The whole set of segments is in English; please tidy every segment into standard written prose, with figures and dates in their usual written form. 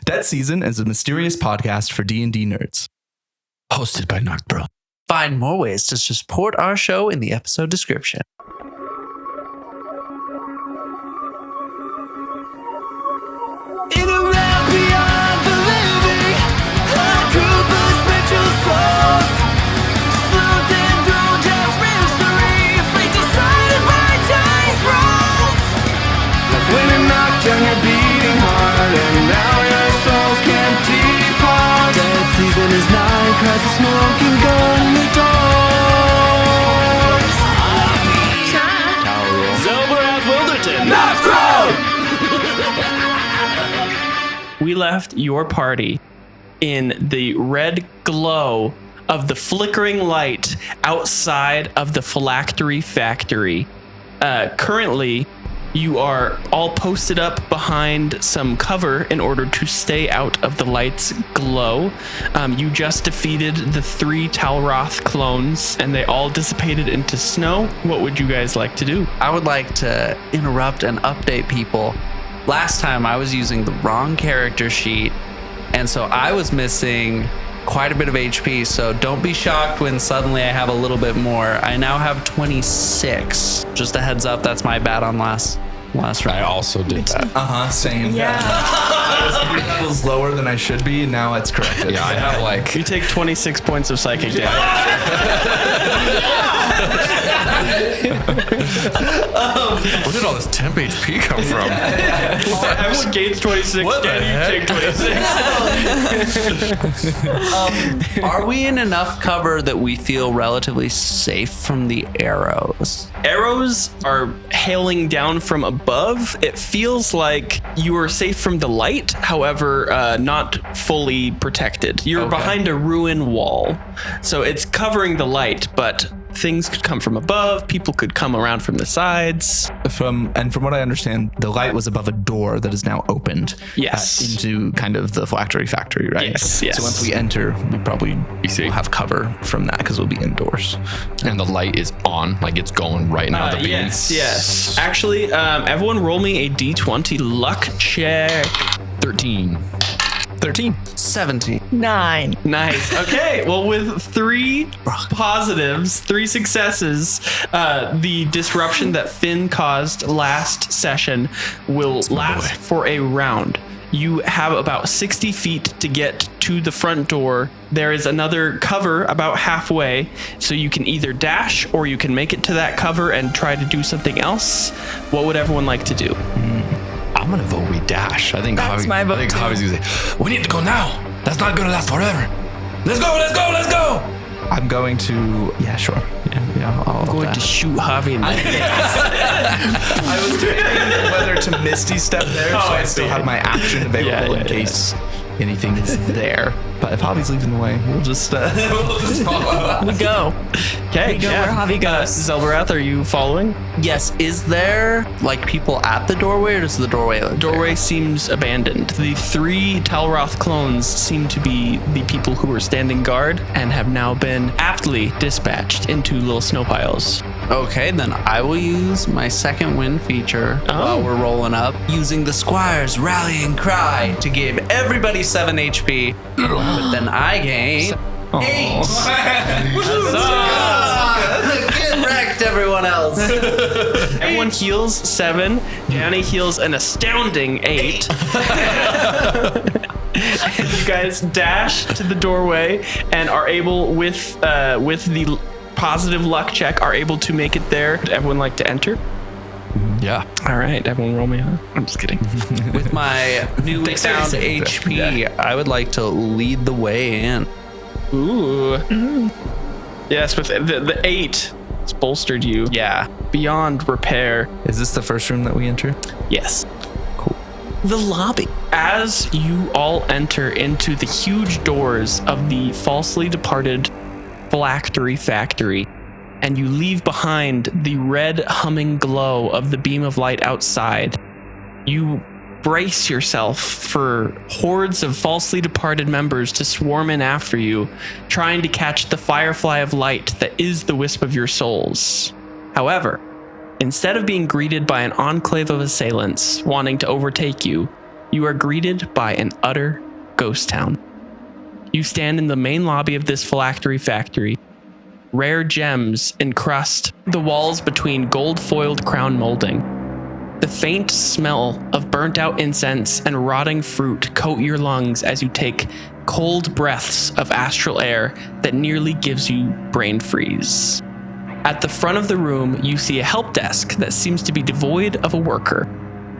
Dead Season is a mysterious podcast for D&D nerds. Hosted by Noctbro. Find more ways to support our show in the episode description. In a realm beyond the living, a group of spiritual souls, sleuthing through death's mystery, fate decided by dice rolls. When it knocked down your beating heart, and now your souls can't depart. Dead season is nigh, cries the smoking gun in the doors. Xelborath Wilderton. Not proud! We left your party in the red glow of the flickering light outside of the Phylactery Factory. Currently, you are all posted up behind some cover in order to stay out of the light's glow. You just defeated the 3 Talroth clones, and they all dissipated into snow. What would you guys like to do? I would like to interrupt and update people. Last time I was using the wrong character sheet, and so I was missing quite a bit of HP, so don't be shocked when suddenly I have a little bit more. I now have 26. Just a heads up, that's my bad on last round. I also did that. Same. Yeah. I was 3 levels lower than I should be, and now it's corrected. Yeah, I have like... You take 26 points of psychic damage. Where did all this temp HP come from? Everyone gains 26. What the Danny, heck? take 26. Are we in enough cover that we feel relatively safe from the arrows? Arrows are hailing down from above. It feels like you are safe from the light, however, not fully protected. You're behind a ruin wall, so it's covering the light, but things could come from above. People could come around from the sides. From what I understand, the light was above a door that is now opened. Yes. Into kind of the Phylactery Factory, right? Yes, yes. So once we enter, we probably will have cover from that because we'll be indoors. And the light is on, like it's going right now. The beams. Yes. Actually, everyone roll me a D20 luck check. 13. 17. 9. Nice. Okay. Well, with 3 positives, 3 successes, the disruption that Finn caused last session will last for a round. You have about 60 feet to get to the front door. There is another cover about halfway, so you can either dash or you can make it to that cover and try to do something else. What would everyone like to do? I'm gonna vote we dash. I think That's my vote I think too. Javi's gonna say, we need to go now. That's not gonna last forever. Let's go. I'm going to... Yeah, sure. Yeah, I'll Going to shoot Javi in the I was debating whether to Misty step there, so I still have my action available in case anything is there. But if Javi's leading the way, we'll just follow. We go. Okay, We go where Javi goes. Xelborath, are you following? Yes, is there like people at the doorway, or does the doorway look Doorway seems abandoned. The 3 Talroth clones seem to be the people who were standing guard and have now been aptly dispatched into little snow piles. Okay, then I will use my second win feature while we're rolling up, using the Squire's rallying cry to give everybody 7 HP, but then I gain 8. Get wrecked, everyone else. Everyone heals 7. Danny heals an astounding 8. And you guys dash to the doorway and are able, with the positive luck check, are able to make it there. Would everyone like to enter? Yeah. All right, everyone roll me on. I'm just kidding. With my newly found HP, I would like to lead the way in. Ooh. Yes, with the 8, it's bolstered you. Yeah. Beyond repair. Is this the first room that we enter? Yes. Cool. The lobby. As you all enter into the huge doors of the falsely departed Phylactery Factory, and you leave behind the red humming glow of the beam of light outside, you brace yourself for hordes of falsely departed members to swarm in after you, trying to catch the firefly of light that is the wisp of your souls. However, instead of being greeted by an enclave of assailants wanting to overtake you, you are greeted by an utter ghost town. You stand in the main lobby of this Phylactery Factory. Rare gems encrust the walls between gold-foiled crown molding. The faint smell of burnt-out incense and rotting fruit coat your lungs as you take cold breaths of astral air that nearly gives you brain freeze. At the front of the room, you see a help desk that seems to be devoid of a worker.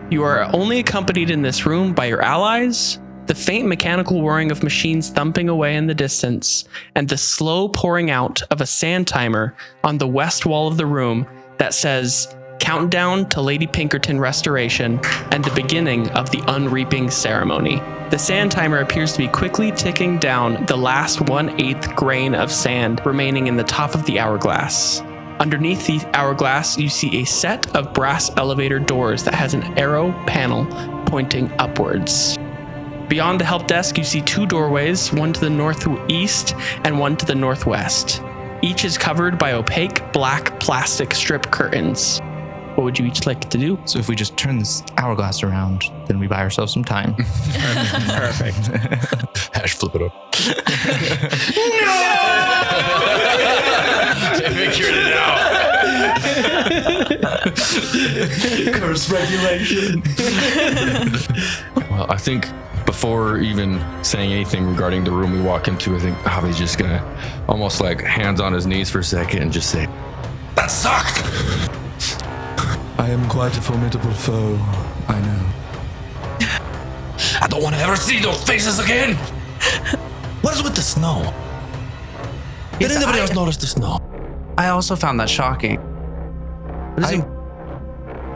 You are only accompanied in this room by your allies, the faint mechanical whirring of machines thumping away in the distance, and the slow pouring out of a sand timer on the west wall of the room that says, "Countdown to Lady Pinkerton restoration and the beginning of the unreaping ceremony." The sand timer appears to be quickly ticking down the last 1/8 grain of sand remaining in the top of the hourglass. Underneath the hourglass, you see a set of brass elevator doors that has an arrow panel pointing upwards. Beyond the help desk, you see 2 doorways, one to the northeast and one to the northwest. Each is covered by opaque black plastic strip curtains. What would you each like to do? So if we just turn this hourglass around, then we buy ourselves some time. Perfect. Hash flip it up. Figured it out. Curse regulation. Well, I think before even saying anything regarding the room we walk into, I think Javi's just gonna almost like hands on his knees for a second and just say, "That sucked." I am quite a formidable foe, I know. I don't want to ever see those faces again. What is with the snow? Did anybody else notice the snow? I also found that shocking.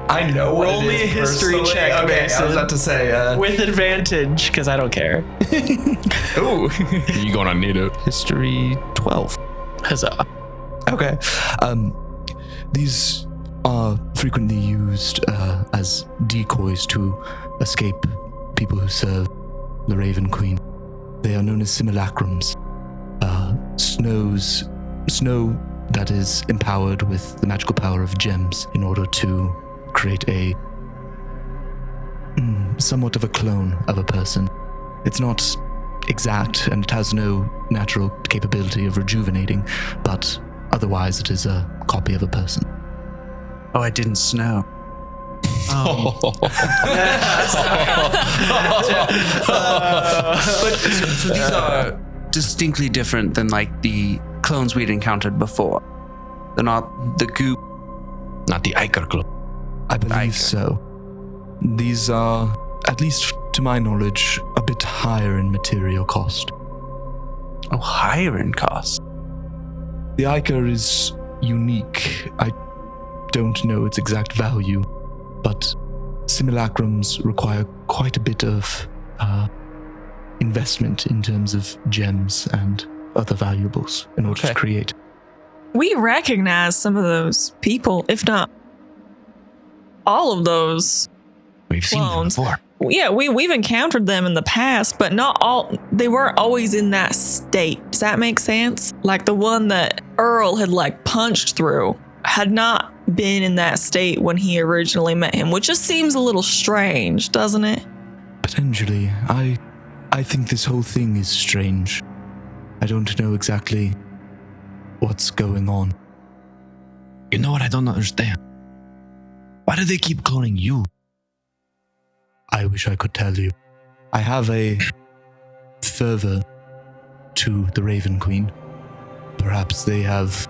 I know what Roll it me is a history personally. check, Okay, I Mason. was about to say, With advantage, because I don't care. ooh. You gonna need it. History 12. Huzzah. Okay. These are frequently used as decoys to escape people who serve the Raven Queen. They are known as simulacrums. Snow that is empowered with the magical power of gems in order to create a somewhat of a clone of a person. It's not exact and it has no natural capability of rejuvenating, but otherwise it is a copy of a person. Oh, I didn't snow. But so these are distinctly different than like the clones we'd encountered before. They're not the goop. Not the Iker Club. I believe so. These are, at least to my knowledge, a bit higher in material cost. Oh, higher in cost. The Iker is unique. I don't know its exact value, but simulacrums require quite a bit of investment in terms of gems and other valuables in order to create. We recognize some of those people, if not all of those We've seen them clones. before. Yeah, we've encountered them in the past, but not all. They weren't always in that state. Does that make sense? Like the one that Earl had like punched through had not been in that state when he originally met him, which just seems a little strange, doesn't it? Potentially. I think this whole thing is strange. I don't know exactly what's going on. You know what I don't understand? Why do they keep calling you? I wish I could tell you. I have a fervor to the Raven Queen. Perhaps they have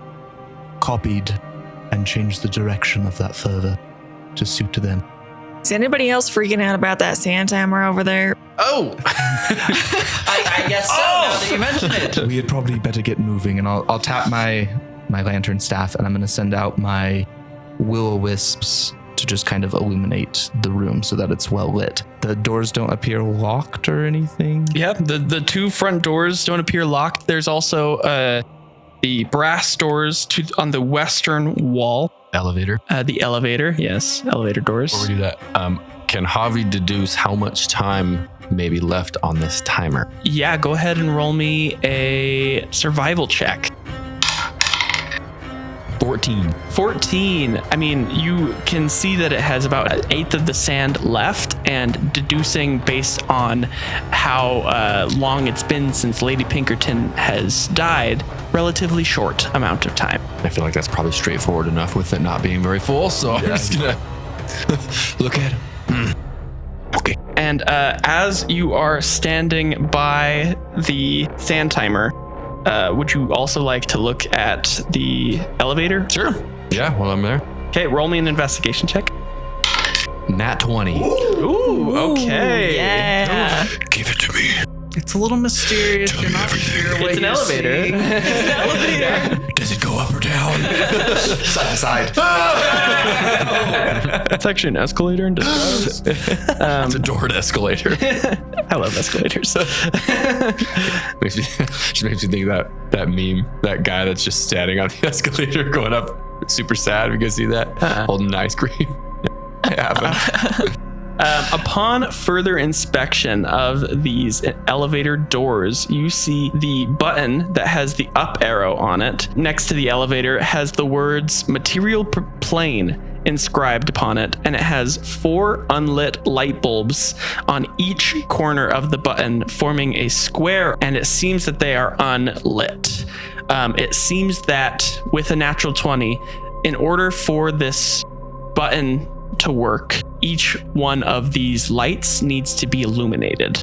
copied and changed the direction of that fervor to suit to them. Is anybody else freaking out about that sand timer over there? Oh! I guess so, now that you mention it. We had probably better get moving, and I'll tap my lantern staff, and I'm going to send out my will-o-wisps to just kind of illuminate the room so that it's well lit. The doors don't appear locked or anything. Yeah, the 2 front doors don't appear locked. There's also the brass doors on the western wall. Elevator. The elevator, yes, elevator doors. Before we do that, can Javi deduce how much time may be left on this timer? Yeah, go ahead and roll me a survival check. 14. 14. I mean, you can see that it has about an eighth of the sand left, and deducing based on how long it's been since Lady Pinkerton has died, relatively short amount of time. I feel like that's probably straightforward enough with it not being very full, so I'm just gonna look at it. Okay. And as you are standing by the sand timer, would you also like to look at the elevator? Sure. Yeah, while I'm there. Okay, roll me an investigation check. Nat 20. Ooh, okay. Yeah. Give it to me. It's a little mysterious. You're not sure what It's an you're elevator. seeing. It's an elevator. Does it go up or down? Side to side. It's actually an escalator in disguise. It's a doored escalator. I love escalators. Just makes me think of that meme, that guy that's just standing on the escalator going up, super sad. You guys see that? Holding an ice cream. I have him. Upon further inspection of these elevator doors, you see the button that has the up arrow on it. Next to the elevator has the words material plane inscribed upon it, and it has 4 unlit light bulbs on each corner of the button, forming a square, and it seems that they are unlit. It seems that with a natural 20, in order for this button to work, each one of these lights needs to be illuminated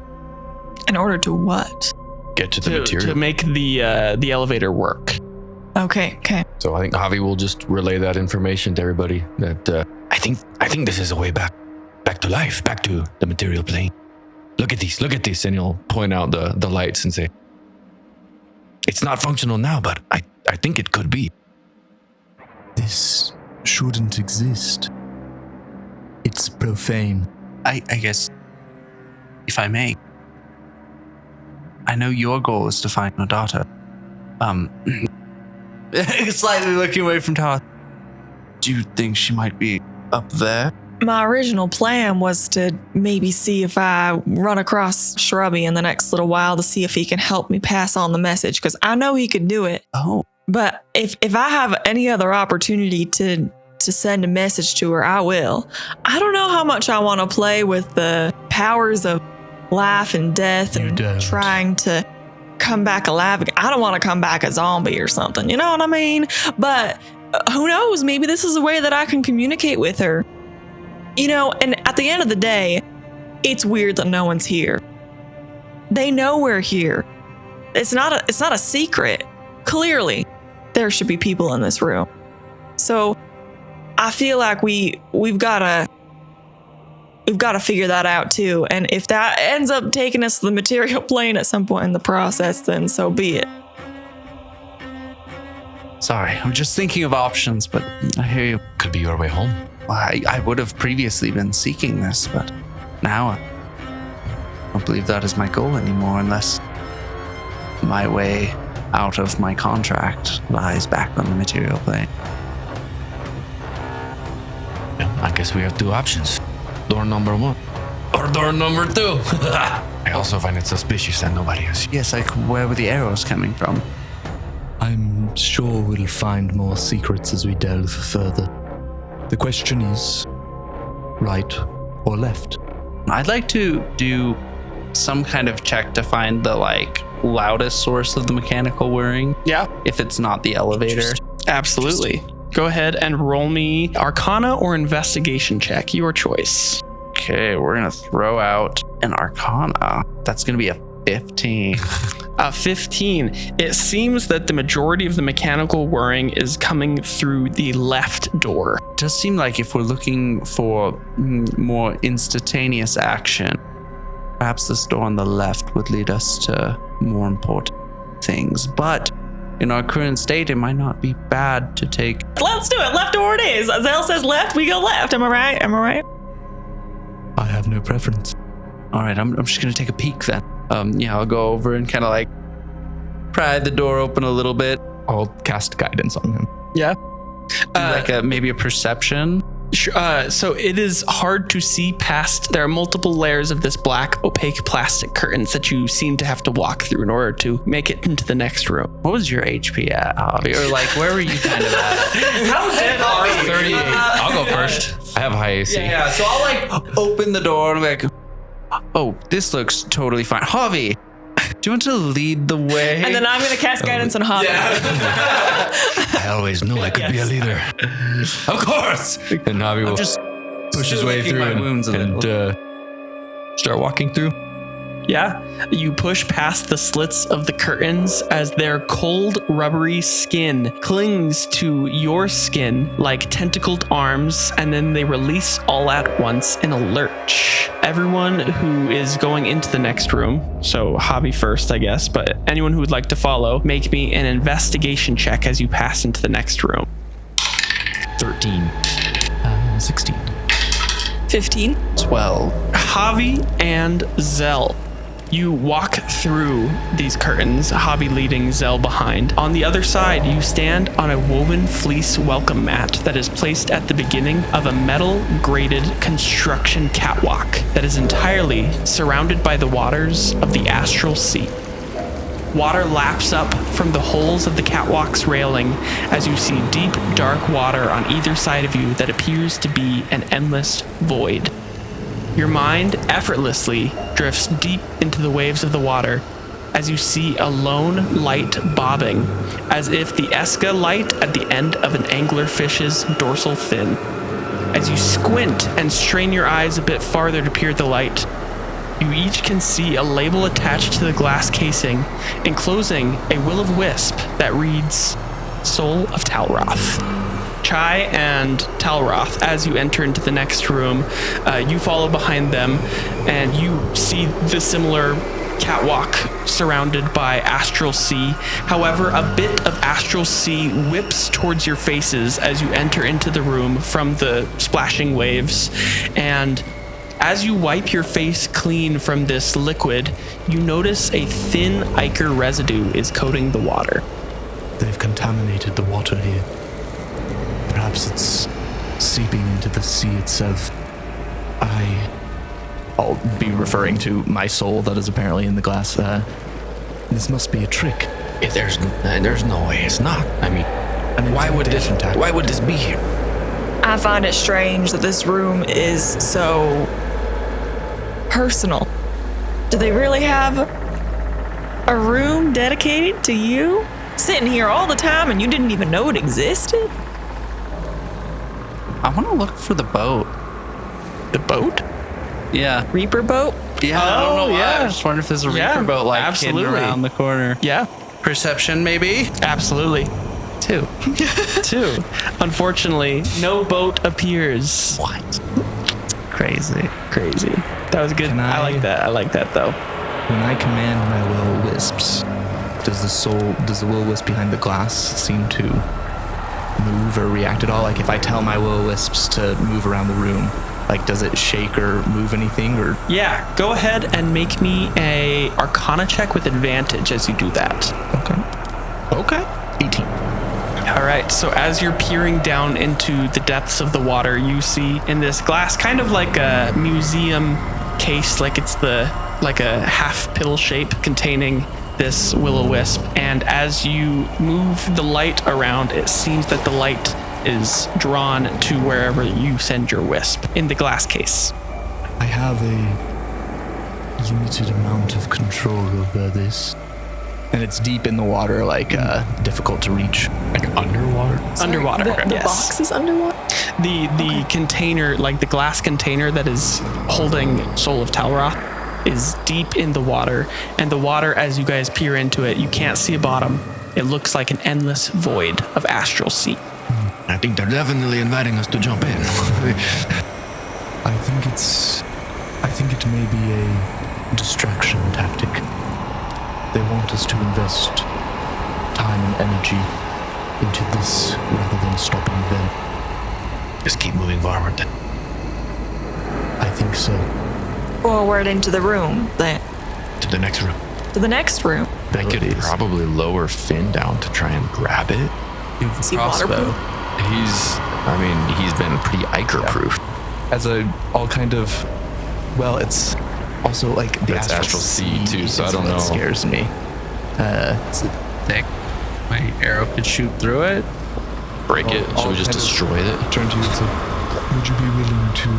In order to what? Get to the material. to make the elevator work. Okay. So I think Javi will just relay that information to everybody. That I think this is a way back to life, back to the material plane. Look at this, and he'll point out the lights and say, "It's not functional now, but I think it could be." This shouldn't exist. It's profane. I guess, if I may, I know your goal is to find my daughter. Slightly looking away from Talroth. Do you think she might be up there? My original plan was to maybe see if I run across Shrubby in the next little while to see if he can help me pass on the message, because I know he could do it. Oh, But if I have any other opportunity to send a message to her, I will. I don't know how much I want to play with the powers of life and death You and don't. trying to come back alive. I don't want to come back a zombie or something. You know what I mean? But who knows? Maybe this is a way that I can communicate with her. You know, and at the end of the day, it's weird that no one's here. They know we're here. It's not a secret. Clearly, there should be people in this room. So I feel like we've got to figure that out too. And if that ends up taking us to the material plane at some point in the process, then so be it. sorry. I'm just thinking of options, but I hear you. Could be your way home. I would have previously been seeking this, but now I don't believe that is my goal anymore unless my way out of my contract lies back on the material plane. Yeah, I guess we have 2 options. Door number 1 or door number 2. I also find it suspicious that nobody is. Yes, like where were the arrows coming from? I'm sure we'll find more secrets as we delve further. The question is, right or left? I'd like to do some kind of check to find the loudest source of the mechanical whirring. Yeah, If it's not the elevator. absolutely. Go ahead and roll me Arcana or Investigation check, your choice. Okay, we're gonna throw out an Arcana. That's gonna be a 15. 15. It seems that the majority of the mechanical whirring is coming through the left door. It does seem like if we're looking for more instantaneous action, perhaps this door on the left would lead us to more important things. But in our current state, it might not be bad to take. Let's do it. Left door it is. Zell says left, we go left. Am I right? I have no preference. All right, I'm just gonna take a peek then. I'll go over and kind of pry the door open a little bit. I'll cast guidance on him. Yeah. Do maybe a perception. So it is hard to see past. There are multiple layers of this black, opaque plastic curtains that you seem to have to walk through in order to make it into the next room. What was your HP at, Javi? Or like, where were you kind of at? How dead are you? 38. I'll go first. I have high AC. Yeah, so I'll like open the door and be like, oh, this looks totally fine. Javi, do you want to lead the way? And then I'm going to cast guidance on Javi. I always knew I could be a leader. Of course. And Javi will just push his way through my wounds a and start walking through. Yeah, you push past the slits of the curtains as their cold, rubbery skin clings to your skin like tentacled arms, and then they release all at once in a lurch. Everyone who is going into the next room, so Javi first, I guess, but anyone who would like to follow, make me an investigation check as you pass into the next room. 13. 16. 15. 12. Javi and Zell. You walk through these curtains, Javi leading, Zell behind. On the other side, you stand on a woven fleece welcome mat that is placed at the beginning of a metal grated construction catwalk that is entirely surrounded by the waters of the astral sea. Water laps up from the holes of the catwalk's railing as you see deep, dark water on either side of you that appears to be an endless void. Your mind effortlessly drifts deep into the waves of the water as you see a lone light bobbing, as if the Esca light at the end of an anglerfish's dorsal fin. As you squint and strain your eyes a bit farther to peer at the light, you each can see a label attached to the glass casing, enclosing a will-o'-wisp that reads, Soul of Talroth. Chai and Talroth, as you enter into the next room, you follow behind them, and you see the similar catwalk surrounded by astral sea. However, a bit of astral sea whips towards your faces as you enter into the room from the splashing waves, and as you wipe your face clean from this liquid, you notice a thin ichor residue is coating the water. They've contaminated the water here. Perhaps it's seeping into the sea itself. I'll be referring to my soul that is apparently in the glass. This must be a trick. If there's no way it's not. I mean, why would this be here? I find it strange that this room is so personal. Do they really have a room dedicated to you? Sitting here all the time and you didn't even know it existed? I want to look for the boat. The boat? Yeah. Reaper boat? Yeah, I don't know why. yeah. I just wonder if there's a Yeah, reaper boat like absolutely. hidden around the corner. Yeah, Perception, maybe? absolutely. 2. 2. Unfortunately, no boat appears. What? Crazy. Crazy. That was good. Can I I- like that. I like that though. When I command my will-o'-wisps, does the will-o'-wisp behind the glass seem to move or react at all? Like if I tell my will-o'-wisps to move around the room, like does it shake or move anything or? Yeah, go ahead and make me a Arcana check with advantage as you do that. Okay. 18. All right, so as you're peering down into the depths of the water, you see in this glass, kind of like a museum case, like it's like a half pill shape containing this will-o'-wisp. And as you move the light around, it seems that the light is drawn to wherever you send your wisp in the glass case. I have a limited amount of control over this. And it's deep in the water, like difficult to reach. Like underwater? Underwater, The yes. box is underwater? The container, like the glass container that is holding Soul of Talroth, is deep in the water. And the water, as you guys peer into it, you can't see a bottom. It looks like an endless void of astral sea. I think they're definitely inviting us to jump in. I think it may be a distraction tactic. They want us to invest time and energy into this rather than stopping them. Just keep moving forward then. I think so. Forward into the room, then. To the next room. To the next room. I could probably lower Finn down to try and grab it. See waterproof? He's been pretty Iker-proof. As all kind of, well, it's also like the It's astral sea too, so I don't what know. Scares me. It's thick. My arrow could shoot through it. Break it. I'll Should we just kind of destroy it? Turn to you and say, would you be willing to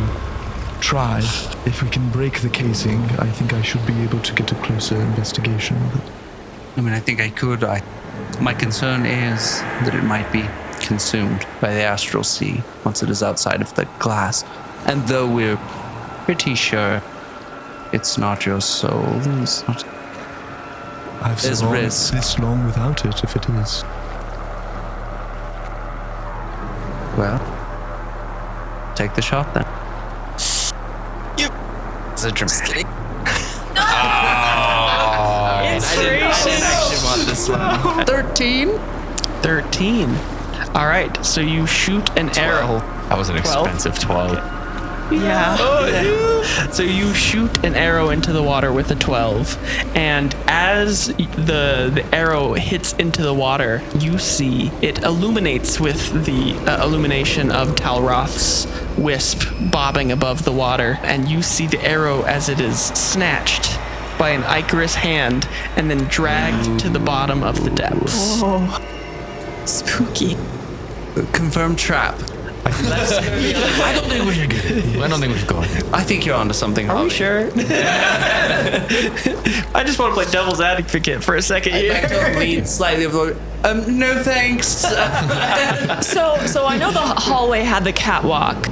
try? If we can break the casing, I think I should be able to get a closer investigation of it. I mean, I think I could. My concern is that it might be consumed by the astral sea once it is outside of the glass. And though we're pretty sure it's not your soul, it's not. I've There's survived risk. this long without it, if it is. Well, take the shot then. Yep. It's a dramatic. Inspiration. I didn't actually want this one. 13. All right, so you shoot an arrow. That was an 12? expensive 12. Yeah. So you shoot an arrow into the water with a 12, and as the arrow hits into the water, you see it illuminates with the illumination of Talroth's wisp bobbing above the water, and you see the arrow as it is snatched by an Icarus hand and then dragged to the bottom of the depths. Oh, spooky. Confirmed trap. I don't think we should get it. I don't think we should go in. I think you're onto something. Are we Javi. sure? I just want to play devil's advocate for a second I'd like here. to lean slightly over. No thanks. So I know the hallway had the catwalk.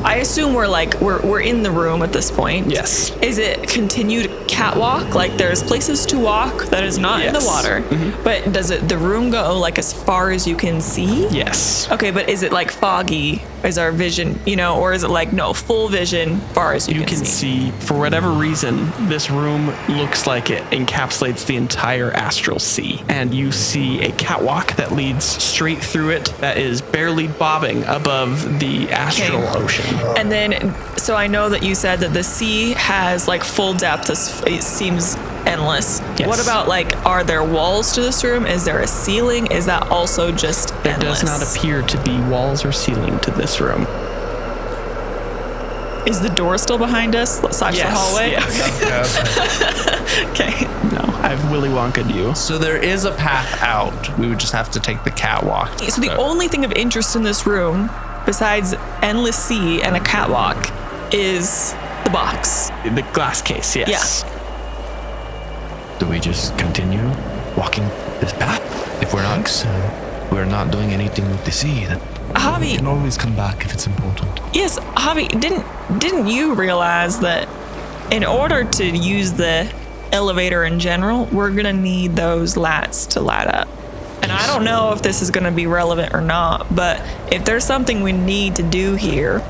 I assume we're in the room at this point. Yes. Is it continued catwalk? Like there's places to walk that is not in the Yes. water. But does the room go like as far as you can see? Yes. Okay, but is it like foggy? Is our vision, or is it like no full vision far as You can see, for whatever reason, this room looks like it encapsulates the entire astral sea. And you see a catwalk that leads straight through it that is barely bobbing above the astral ocean. And then, so I know that you said that the sea has like full depth. It seems endless. Yes. What about are there walls to this room? Is there a ceiling? Is that also just There endless? does not appear to be walls or ceiling to this room. Is the door still behind us? Slash the hallway? Yes. Okay. No, I've Willy Wonka'd you. So there is a path out. We would just have to take the catwalk. So the only thing of interest in this room, besides endless sea and a catwalk, is the box. The glass case, yes. Do we just continue walking this path? If we're not doing anything with the sea, then You Javi, can always come back if it's important. yes, Javi, didn't you realize that in order to use the elevator in general, we're gonna need those lights to light up? And I don't know if this is gonna be relevant or not, but if there's something we need to do here,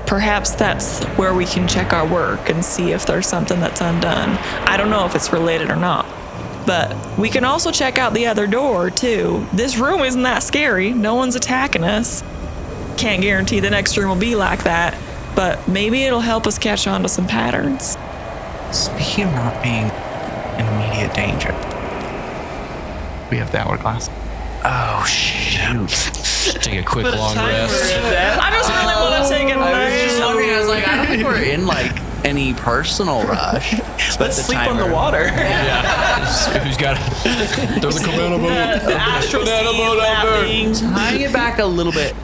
perhaps that's where we can check our work and see if there's something that's undone. I don't know if it's related or not. But we can also check out the other door, too. This room isn't that scary. No one's attacking us. Can't guarantee the next room will be like that, but maybe it'll help us catch on to some patterns. Speaking of not being in immediate danger. We have the hourglass. Oh, shoot. take a quick long rest. I just really want to take it I was just away. wondering, I was like, I don't think we're in any personal rush. Let's sleep on the water. Who's got There's a cabana boat. The astral sea lapping. Tying it back a little bit,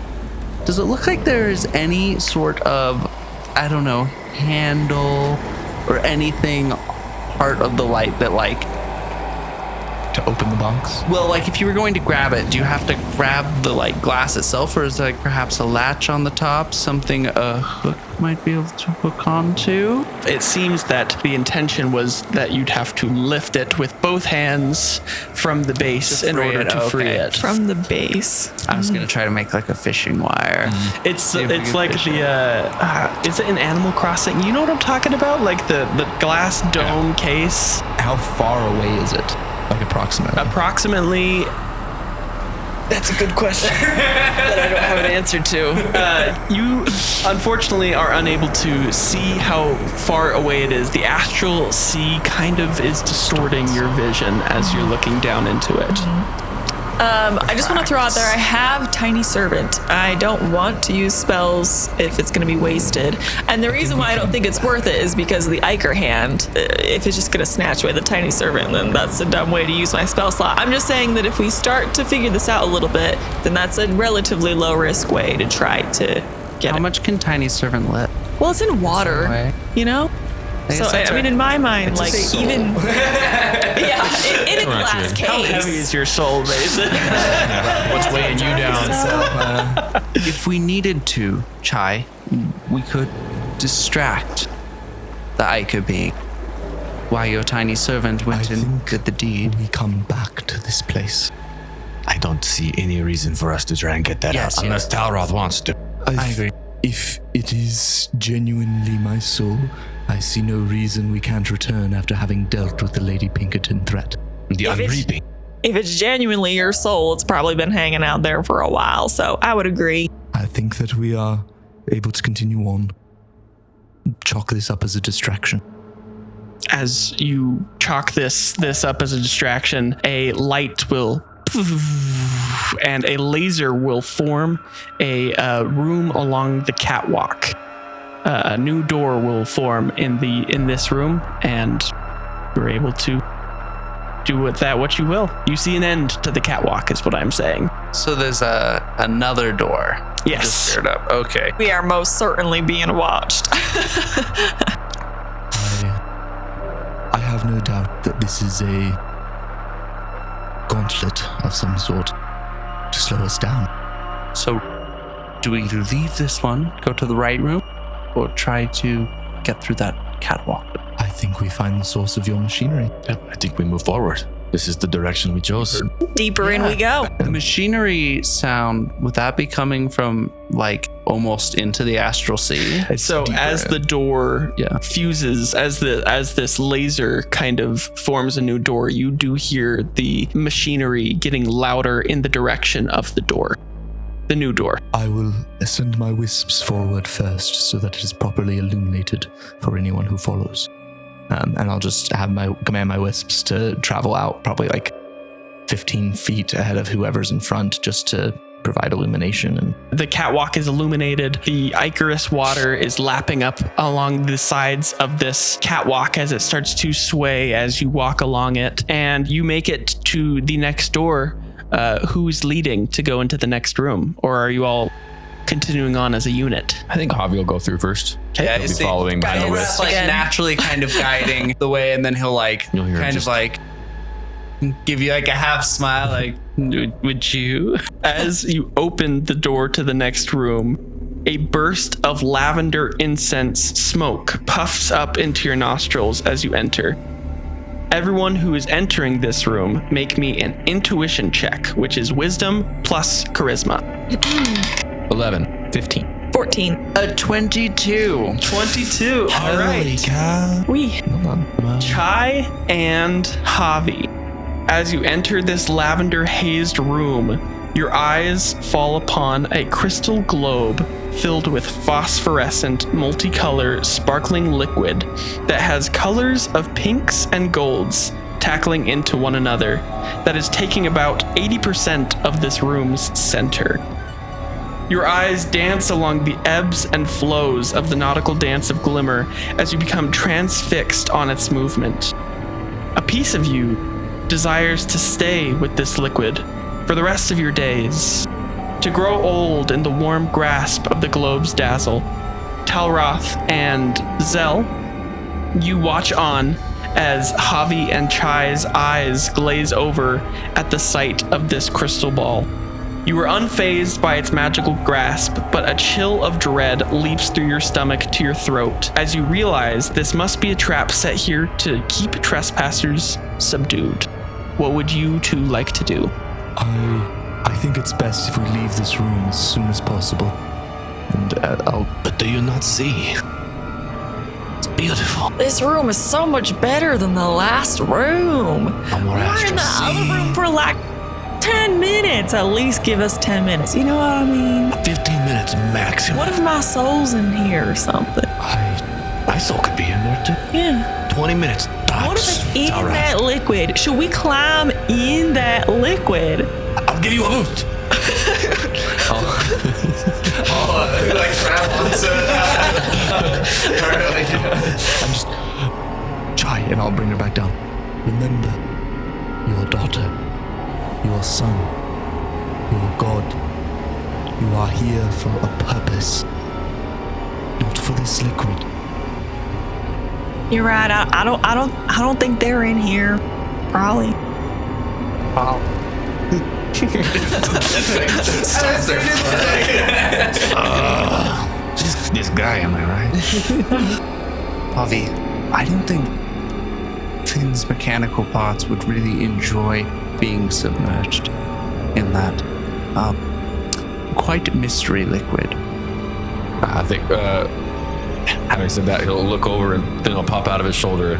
does it look like there's any sort of, I don't know, handle or anything part of the light that To open the box. well, if you were going to grab it, do you have to grab the glass itself, or is there perhaps a latch on the top, something a hook might be able to hook onto? It seems that the intention was that you'd have to lift it with both hands from the base in free order it, to free okay. it. From the base. I was gonna try to make a fishing wire. It's if we it's can like fish the is it in Animal Crossing? You know what I'm talking about? Like the glass dome case. How far away is it? Like approximately. Approximately. That's a good question that I don't have an answer to. You unfortunately are unable to see how far away it is. The astral sea kind of is distorting your vision as you're looking down into it. I just want to throw out there, I have Tiny Servant. I don't want to use spells if it's going to be wasted. And the reason why I don't think it's worth it is because of the Iker hand. If it's just going to snatch away the Tiny Servant, then that's a dumb way to use my spell slot. I'm just saying that if we start to figure this out a little bit, then that's a relatively low risk way to try to get How it. much can Tiny Servant lit? Well, it's in water, Way. you know? So, I mean, in my mind, like, even... in a glass case. How heavy is your soul, Mason? What's weighing you down? If we needed to, Chai, we could distract the Iker being while your Tiny Servant went and did the deed. We come back to this place. I don't see any reason for us to try and get that Yes, out unless Talroth wants to. I agree. If it is genuinely my soul, I see no reason we can't return after having dealt with the Lady Pinkerton threat. The Unreaping. If it's genuinely your soul, it's probably been hanging out there for a while, so I would agree. I think that we are able to continue on. Chalk this up as a distraction. As you chalk this up as a distraction, a light will and a laser will form a room along the catwalk. A new door will form in this room, and you're able to do with that what you will. You see an end to the catwalk, is what I'm saying. So there's another door. Yes. Just stirred up. Okay. We are most certainly being watched. I have no doubt that this is a gauntlet of some sort to slow us down. So do we either leave this one, go to the right room, or try to get through that catwalk? I think we find the source of your machinery. Yep, I think we move forward. This is the direction we chose. Deeper in we go. The machinery sound, would that be coming from like almost into the astral sea? So as the door Yeah. fuses, as this laser kind of forms a new door, you do hear the machinery getting louder in the direction of the door. The new door. I will send my wisps forward first so that it is properly illuminated for anyone who follows. And I'll just have command my wisps to travel out probably like 15 feet ahead of whoever's in front just to provide illumination. And The catwalk is illuminated. The Icarus water is lapping up along the sides of this catwalk as it starts to sway as you walk along it. And you make it to the next door. Who's leading to go into the next room? Or are you all continuing on as a unit? I think Javi will go through first. Yeah, He'll be following behind the It's wisp. like naturally kind of guiding the way, and then he'll like You'll hear him kind of just- like give you like a half smile, like, would you? As you open the door to the next room, a burst of lavender incense smoke puffs up into your nostrils as you enter. Everyone who is entering this room, make me an intuition check, which is wisdom plus charisma. 11, 15. 14. A 22. 22. All right. We. Chai and Javi. As you enter this lavender hazed room, your eyes fall upon a crystal globe filled with phosphorescent, multicolor, sparkling liquid that has colors of pinks and golds tackling into one another, that is taking about 80% of this room's center. Your eyes dance along the ebbs and flows of the nautical dance of glimmer as you become transfixed on its movement. A piece of you desires to stay with this liquid for the rest of your days, to grow old in the warm grasp of the globe's dazzle. Talroth and Zell, you watch on as Javi and Chai's eyes glaze over at the sight of this crystal ball. You are unfazed by its magical grasp, but a chill of dread leaps through your stomach to your throat as you realize this must be a trap set here to keep trespassers subdued. What would you two like to do? I think it's best if we leave this room as soon as possible. And But do you not see? It's beautiful. This room is so much better than the last room. No more We're in astral the sea. other room for like 10 minutes. At least give us 10 minutes. You know what I mean? 15 minutes maximum. What if my soul's in here or something? My soul could be in there too. Yeah. 20 minutes tops. What if it's in All right. that liquid? Should we climb in that liquid? I'll give you a boost. Like grab onto I'm just Chai, and I'll bring her back down. Remember, your daughter, your son, your god. You are here for a purpose, not for this liquid. You're right. I don't think they're in here. Probably. This guy, am I right? Javi, I don't think Finn's mechanical parts would really enjoy being submerged in that quite mystery liquid. I think, having said that, he'll look over and then he'll pop out of his shoulder.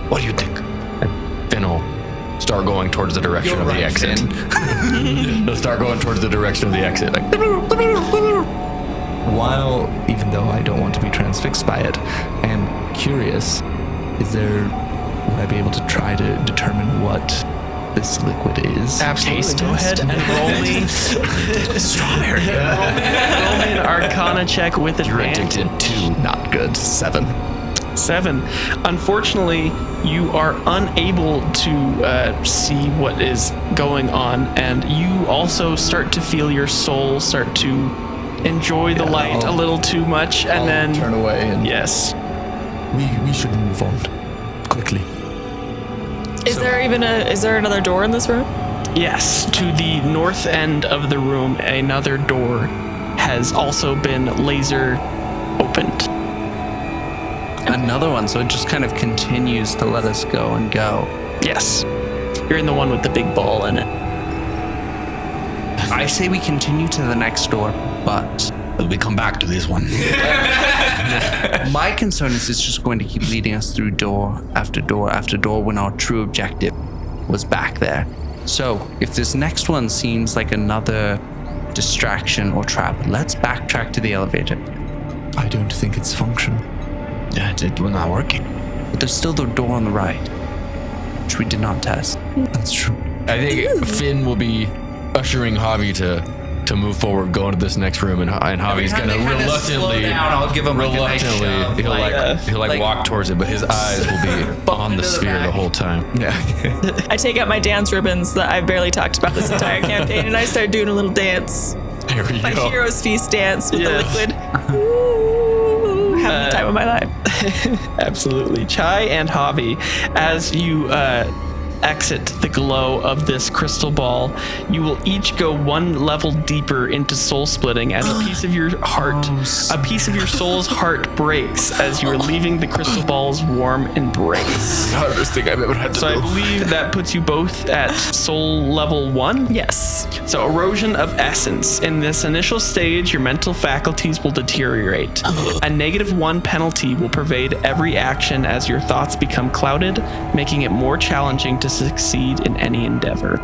What do you think? And then he'll start going towards the direction of the exit. He'll start going towards the direction of the exit. Like, While, even though I don't want to be transfixed by it, I am curious, would I be able to try to determine what this liquid is? Absolutely. Go ahead and roll me. Strawberry. Roll me an Arcana check with advantage. Addicted to. Not good. 7. 7. Unfortunately, you are unable to see what is going on, and you also start to feel your soul start to enjoy the light a little too much, and then turn away and yes. We should move on quickly. Is there another door in this room? Yes, to the north end of the room, another door has also been laser opened. Another one, so it just kind of continues to let us go and go. Yes. You're in the one with the big ball in it. I say we continue to the next door, but We come back to this one. my concern is it's just going to keep leading us through door after door after door when our true objective was back there. So if this next one seems like another distraction or trap, let's backtrack to the elevator. I don't think it's functional. Yeah, it was not working. But there's still the door on the right, which we did not test. That's true. I think Finn will be ushering Javi to move forward, go into this next room, and Javi's gonna reluctantly, I'll give him he'll walk towards it, but his eyes will be on the sphere the whole time. Yeah. I take out my dance ribbons that I've barely talked about this entire campaign, and I start doing a little dance. There we My go. hero's feast dance with Yes. the liquid. Ooh, having the time of my life. Absolutely. Chai and Javi, as you exit the glow of this crystal ball, you will each go one level deeper into soul splitting as a piece of your heart, a piece of your soul's heart breaks as you are leaving the crystal ball's warm embrace. The hardest thing I've ever had to So I do. believe that puts you both at soul level 1. Yes. So erosion of essence. In this initial stage, your mental faculties will deteriorate. A -1 penalty will pervade every action as your thoughts become clouded, making it more challenging to succeed in any endeavor.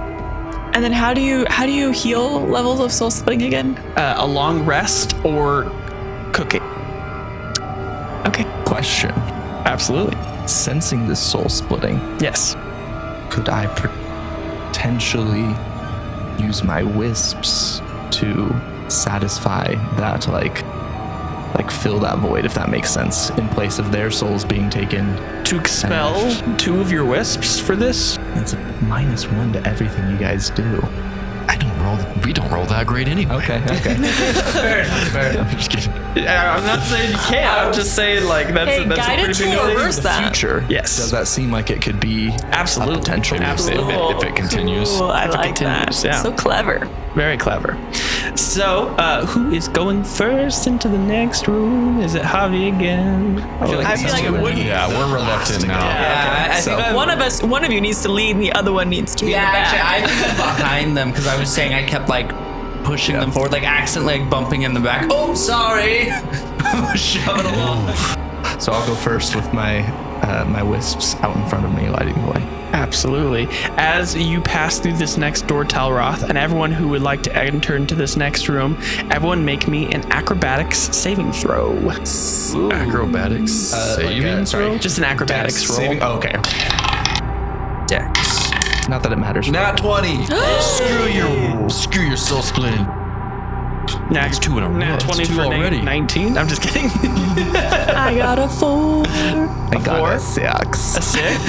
And then how do you heal levels of soul splitting again? A long rest or cooking. Okay. Question. Absolutely. Sensing this soul splitting, Yes. could I potentially use my wisps to satisfy that, like fill that void, if that makes sense, in place of their souls being taken? To expel 2 of your wisps for this? It's a -1 to everything you guys do. We don't roll that great anyway. Okay. Fair enough. I'm just kidding. I'm not saying you can't. I'm just saying that's Hey, a pretty guidance big will thing. reverse that. Future. Yes. Does that seem like it could be Absolutely. a potential? Absolutely. If it continues. Cool. I If it like continues, that. yeah. So clever. Very clever. So, who is going first into the next room? Is it Javi again? I feel like it would be. Yeah, we're reluctant now. I think I'm, One of you needs to lead, and the other one needs to be in the back. I think I'm behind them because I was saying I kept pushing them forward, accidentally bumping in the back. Oh, sorry. Shove it along. So I'll go first with my my wisps out in front of me, lighting the way. Absolutely. As you pass through this next door, Talroth, and everyone who would like to enter into this next room, everyone make me an acrobatics saving throw. Acrobatics saving throw? Just an acrobatics roll. Saving. Oh, okay. Dex. Not that it matters. Nat 20. Screw your soul splitting. That's 2 in a row. Nat That's 20 2 for already. 19. I'm just kidding. I got a 4. I got four? a 6. A 6.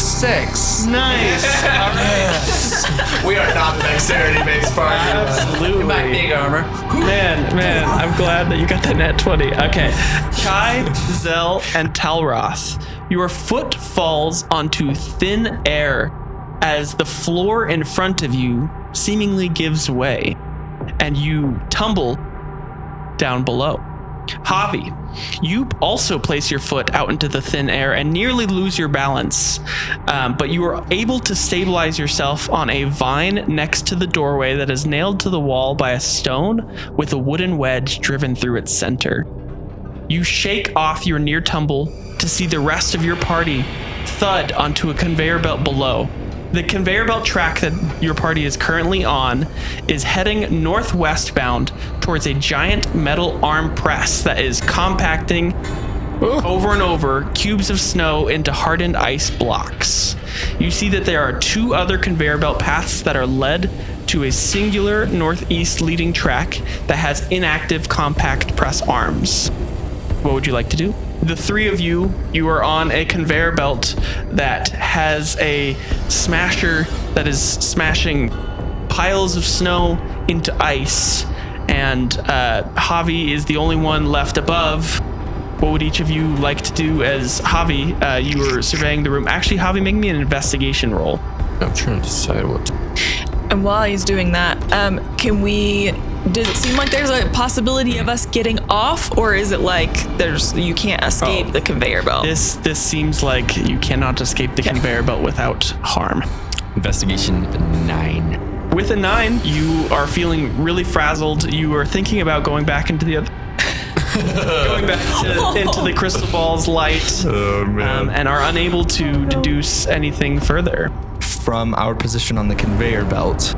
6. Nice. All right. We are not dexterity-based party. Absolutely. Big armor. Man, I'm glad that you got the net 20. Okay. Kai, Zell, and Talroth, your foot falls onto thin air as the floor in front of you seemingly gives way, and you tumble down below. Javi, you also place your foot out into the thin air and nearly lose your balance, but you are able to stabilize yourself on a vine next to the doorway that is nailed to the wall by a stone with a wooden wedge driven through its center. You shake off your near tumble to see the rest of your party thud onto a conveyor belt below. The conveyor belt track that your party is currently on is heading northwest bound towards a giant metal arm press that is compacting over and over cubes of snow into hardened ice blocks. You see that there are 2 other conveyor belt paths that are led to a singular northeast leading track that has inactive compact press arms. What would you like to do? The 3 of you are on a conveyor belt that has a smasher that is smashing piles of snow into ice, and Javi is the only one left above. What would each of you like to do as Javi, you were surveying the room? Actually, Javi, make me an investigation roll. I'm trying to decide what to... And while he's doing that, does it seem like there's a possibility of us getting off, or is it like you can't escape the conveyor belt? This seems like you cannot escape the conveyor belt without harm. Investigation 9. With a 9, you are feeling really frazzled. You are thinking about going back into the other... going back into the crystal ball's light, and are unable to deduce anything further. From our position on the conveyor belt,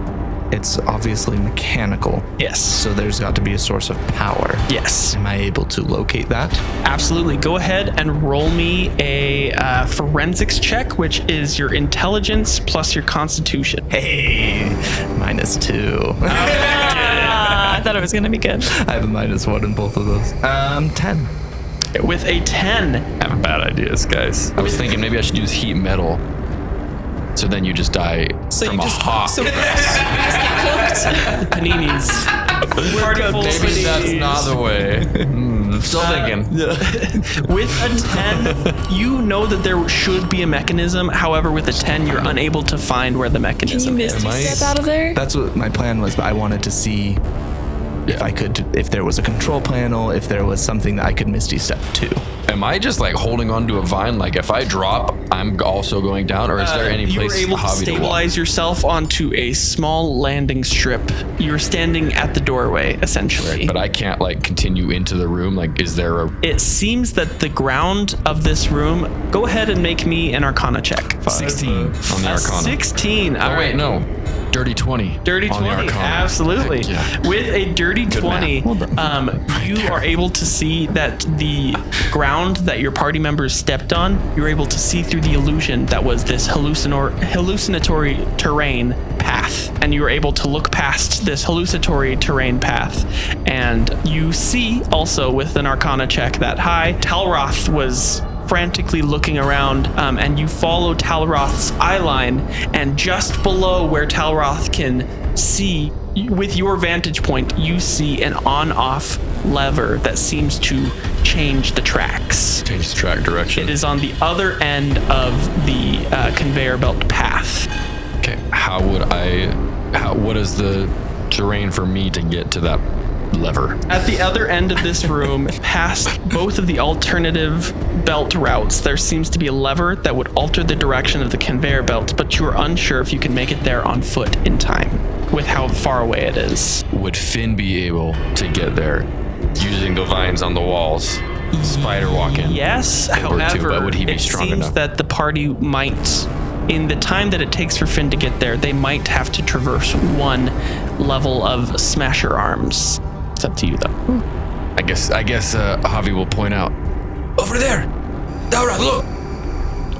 it's obviously mechanical. Yes. So there's got to be a source of power. Yes. Am I able to locate that? Absolutely. Go ahead and roll me a forensics check, which is your intelligence plus your constitution. Hey, -2. I thought it was going to be good. I have a -1 in both of those. 10. With a 10. I have bad ideas, guys. I was thinking maybe I should use heat metal. So then you just die from a hawk. So we just get cooked. Paninis. Party full of Maybe that's paninis. not the way. Still thinking. With a 10, you know that there should be a mechanism. However, with a 10, you're unable to find where the Can you mechanism is. Misty step out of there? That's what my plan was, but I wanted to see if there was a control panel, if there was something that I could Misty step to. Am I just like holding onto a vine? Like if I drop, I'm also going down, or is there any You were place able to Javi to walk? stabilize yourself onto a small landing strip. You're standing at the doorway, essentially. But I can't like continue into the room. Like, is there a It seems that the ground of this room. Go ahead and make me an Arcana check. 16 on the A Arcana? 16. All Oh right. wait, no. Dirty 20. Dirty on the 20, Arcana. absolutely. Heck yeah. With a dirty 20, you are able to see that the ground that your party members stepped on, you're able to see through the illusion that was this hallucinatory terrain path. And you were able to look past this hallucinatory terrain path. And you see also with an Arcana check that Talroth was frantically looking around, and you follow Talroth's eye line, and just below where Talroth can see, with your vantage point, you see an on-off lever that seems to change the tracks. Change the track direction. It is on the other end of the conveyor belt path. Okay, what is the terrain for me to get to that lever? At the other end of this room, past both of the alternative belt routes, there seems to be a lever that would alter the direction of the conveyor belt, but you are unsure if you can make it there on foot in time with how far away it is. Would Finn be able to get there using the vines on the walls, spider walking? Yes, They were too, however, but would he be it strong seems enough? that the party might, in the time that it takes for Finn to get there, they might have to traverse one level of smasher arms. It's up to you, though. I guess Javi will point out. Over there! Talroth, look!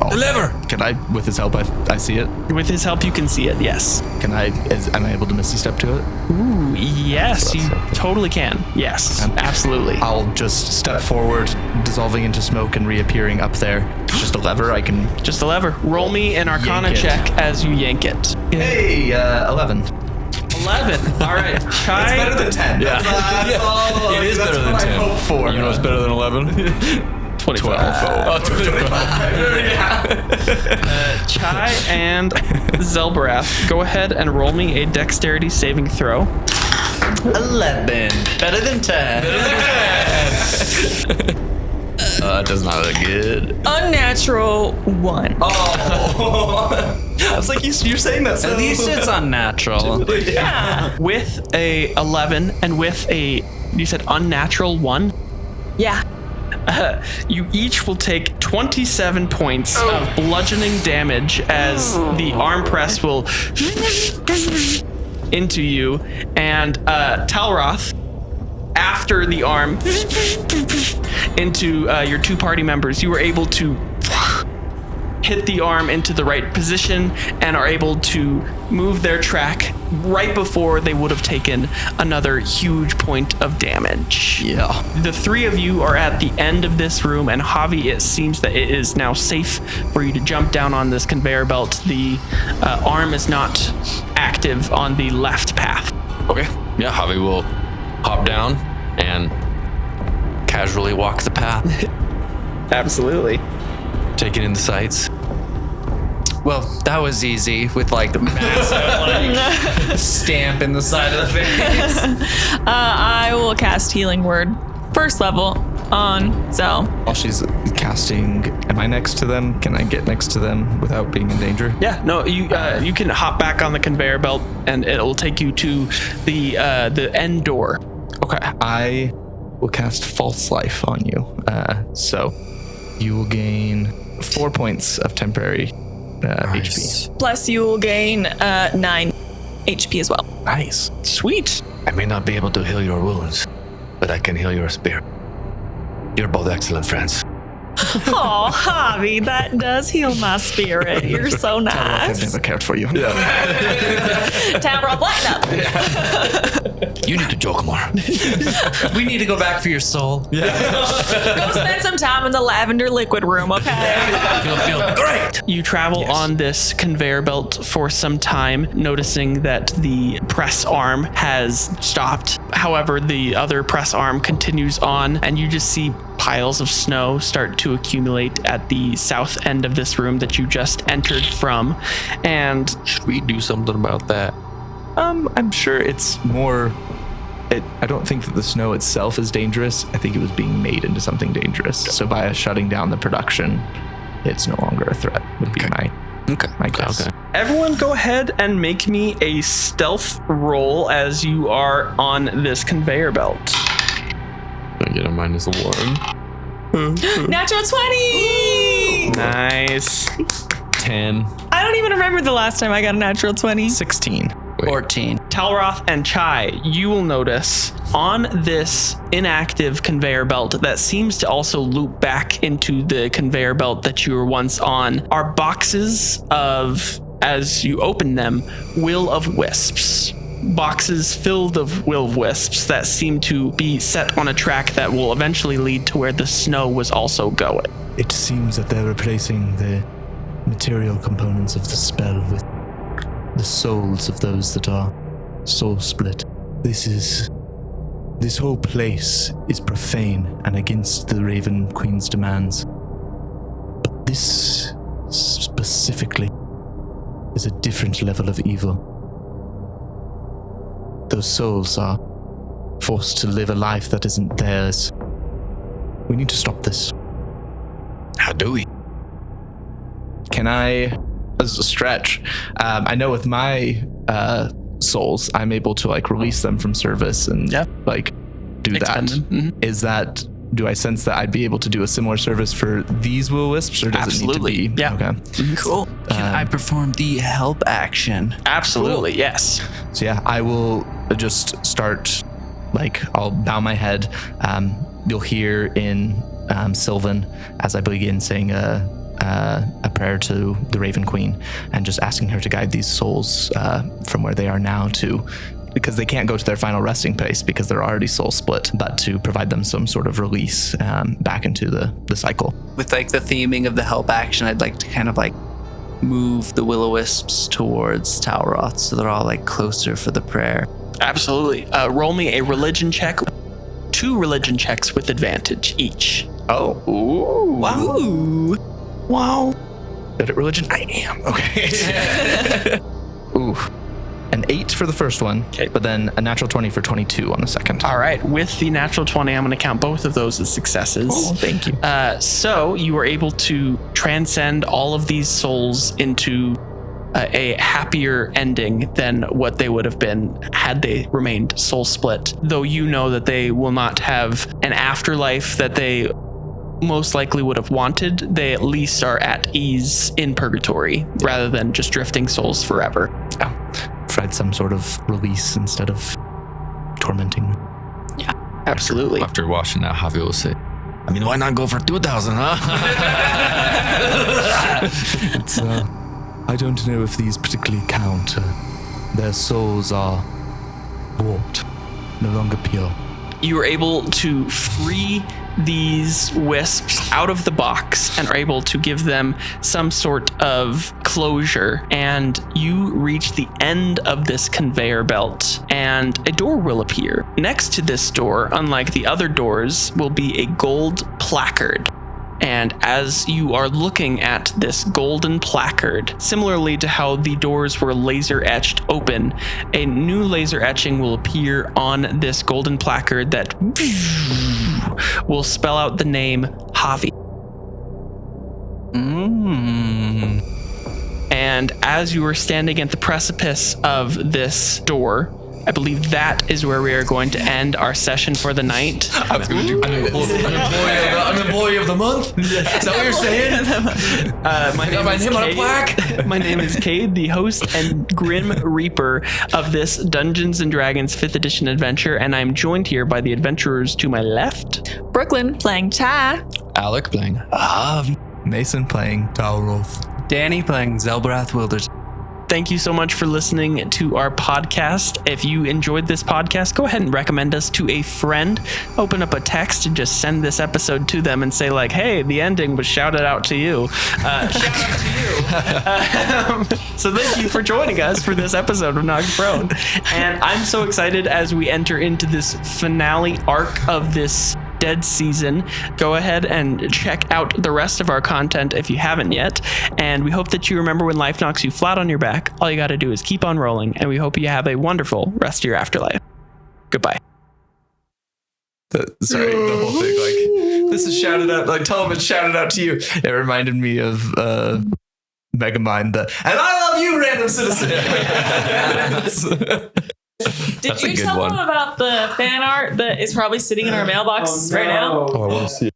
Oh. The lever. Can I, with his help, I see it? With his help, you can see it. Yes. Am I able to Misty Step to it? Ooh, yes, you That's totally can. Yes, absolutely. I'll just step forward, dissolving into smoke and reappearing up there. Just a lever, I can... Just a lever. Roll me an Arcana Yank it. check as you yank it. Hey, 11. 11. All right, Chai. It's better than 10. Yeah. That's all. It is better than 10. I hope for. You know what's better than 11? 25. 25. Chai and Xelborath, go ahead and roll me a dexterity saving throw. 11. Better than 10. That does not look good. Unnatural 1. I was like, you're saying that so... At least it's unnatural. Yeah. With a 11 and with a, you said unnatural 1, Yeah. you each will take 27 points of bludgeoning damage as the arm press will into you, and Talroth, after the arm into your two party members, you were able to hit the arm into the right position and are able to move their track right before they would have taken another huge point of damage. Yeah. The three of you are at the end of this room, and Javi, it seems that it is now safe for you to jump down on this conveyor belt. The arm is not active on the left path. Okay. Yeah, Javi will hop down and Casually walk the path. Absolutely. take it in the sights. Well, that was easy with like the massive stamp in the side of the face. I will cast Healing Word, first level, on Zell. While she's casting, am I next to them? Can I get next to them without being in danger? Yeah, no, you can hop back on the conveyor belt and it'll take you to the end door. Okay, I will cast False Life on you. So you will gain 4 points of temporary HP. Plus, you will gain 9 HP as well. Nice. Sweet. I may not be able to heal your wounds, but I can heal your spirit. You're both excellent friends. Oh, Javi, that does heal my spirit. You're so I've nice. never cared for you. Talroth, lighten up. You need to joke more. We need to go back for your soul. Go spend some time in the lavender liquid room, okay? You'll feel great. You travel on this conveyor belt for some time, noticing that the press arm has stopped. However, the other press arm continues on, and you just see piles of snow start to accumulate at the south end of this room that you just entered from. And Should we do something about that? I'm sure it's more. I don't think that the snow itself is dangerous. I think it was being made into something dangerous. So by us shutting down the production, it's no longer a threat. Would be my guess. Okay. everyone go ahead and make me a stealth roll as you are on this conveyor belt. I get a -1. Natural 20! Nice. 10. I don't even remember the last time I got a natural 20. 16. 14. Talroth and Chai, you will notice on this inactive conveyor belt that seems to also loop back into the conveyor belt that you were once on are boxes of, as you open them, will-o'-wisps. Boxes filled of will-o'-wisps that seem to be set on a track that will eventually lead to where the snow was also going. It seems that they're replacing the material components of the spell with the souls of those that are soul split. This whole place is profane and against the Raven Queen's demands. But this specifically is a different level of evil. Those souls are forced to live a life that isn't theirs. We need to stop this. How do we? Can I, as a stretch, I know with my souls, I'm able to like release them from service and like do Expend that. them. Is that, do I sense that I'd be able to do a similar service for these will-wisps, or does Absolutely. it need to be? Yeah. Okay. Cool. Can I perform the help action? Absolutely, yes. So yeah, I will just start, like, I'll bow my head. You'll hear in Sylvan as I begin saying a prayer to the Raven Queen and just asking her to guide these souls from where they are now to, because they can't go to their final resting place because they're already soul split, but to provide them some sort of release back into the cycle. With like the theming of the help action, I'd like to kind of like move the will-o-wisps towards Talroth so they're all like closer for the prayer. Absolutely. Roll me a religion check. 2 religion checks with advantage each. Oh. Ooh. Wow. Good at religion? I am. Okay. Ooh. An 8 for the first one, okay, but then a natural 20 for 22 on the second. All right. With the natural 20, I'm going to count both of those as successes. Oh, thank you. So you were able to transcend all of these souls into a happier ending than what they would have been had they remained soul split. Though you know that they will not have an afterlife that they most likely would have wanted, they at least are at ease in purgatory rather than just drifting souls forever. Oh. Provide some sort of release instead of tormenting. Yeah, absolutely. After watching that, Javi will say, I mean, why not go for 2,000, huh? It's, I don't know if these particularly count. Their souls are warped, no longer pure. You were able to free these wisps out of the box and are able to give them some sort of closure, and you reach the end of this conveyor belt and a door will appear. Next to this door, unlike the other doors, will be a gold placard. And as you are looking at this golden placard, similarly to how the doors were laser etched open, a new laser etching will appear on this golden placard that will spell out the name Javi. And as you are standing at the precipice of this door, I believe that is where we are going to end our session for the night. I was going to do I'm employee of the month? Is that what you're saying? My name is Cade, the host and Grim Reaper of this Dungeons & Dragons 5th edition adventure, and I'm joined here by the adventurers to my left. Brooklyn playing Chai. Alec playing Javi. Mason playing Talroth. Danny playing Xelborath Wilders. Thank you so much for listening to our podcast. If you enjoyed this podcast, go ahead and recommend us to a friend. Open up a text and just send this episode to them and say like, hey, the ending was shouted out to you. Shout out to you. So thank you for joining us for this episode of Knocked Prone. And I'm so excited as we enter into this finale arc of this Dead season. Go ahead and check out the rest of our content if you haven't yet, and we hope that you remember when life knocks you flat on your back, all you got to do is keep on rolling, and we hope you have a wonderful rest of your afterlife. Goodbye. Sorry, the whole thing, like, this is shouted out, like, Tolman shouted out to you. It reminded me of Megamind, and I love you, random citizen. Did you tell them about the fan art that is probably sitting in our mailbox right now? Oh, I want to see it.